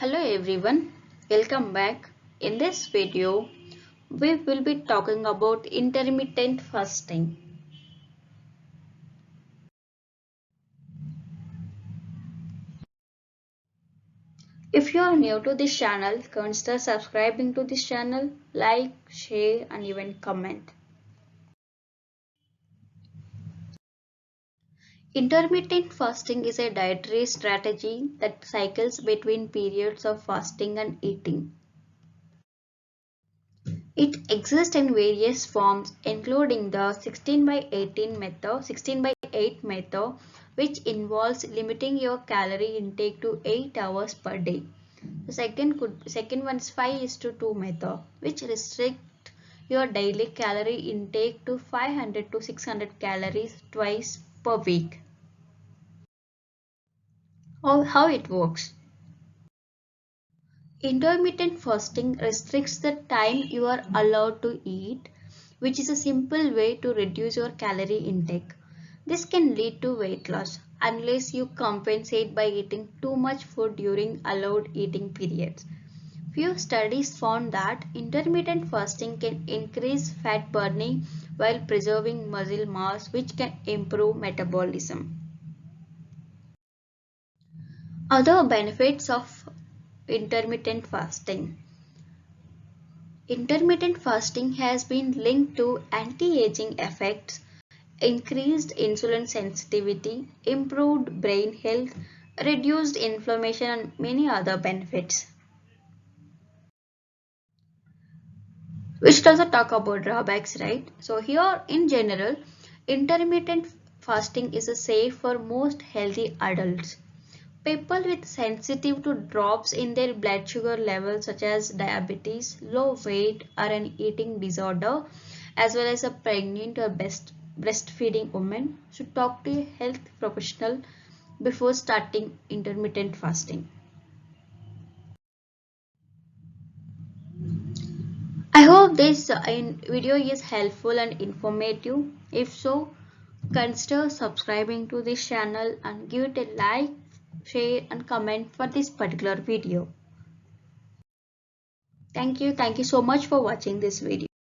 Hello everyone, welcome back. In this video, we will be talking about intermittent fasting. If you are new to this channel, consider subscribing to this channel, like, share and even comment. Intermittent fasting is a dietary strategy that cycles between periods of fasting and eating. It exists in various forms including the 16 by 18 method, 16 by 8 method, which involves limiting your calorie intake to 8 hours per day. The second one is 5:2 method, which restrict your daily calorie intake to 500 to 600 calories twice per week. How it works. Intermittent fasting restricts the time you are allowed to eat, which is a simple way to reduce your calorie intake. This can lead to weight loss unless you compensate by eating too much food during allowed eating periods. Few studies found that intermittent fasting can increase fat burning while preserving muscle mass, which can improve metabolism. Other benefits of intermittent fasting. Intermittent fasting has been linked to anti-aging effects, increased insulin sensitivity, improved brain health, reduced inflammation, and many other benefits. We should also talk about drawbacks, right? So here in general, intermittent fasting is safe for most healthy adults. People with sensitive to drops in their blood sugar levels such as diabetes, low weight or an eating disorder as well as a pregnant or breastfeeding woman should talk to a health professional before starting intermittent fasting. I hope this video is helpful and informative. If so, consider subscribing to this channel and give it a like, share and comment for this particular video. Thank you. Thank you so much for watching this video.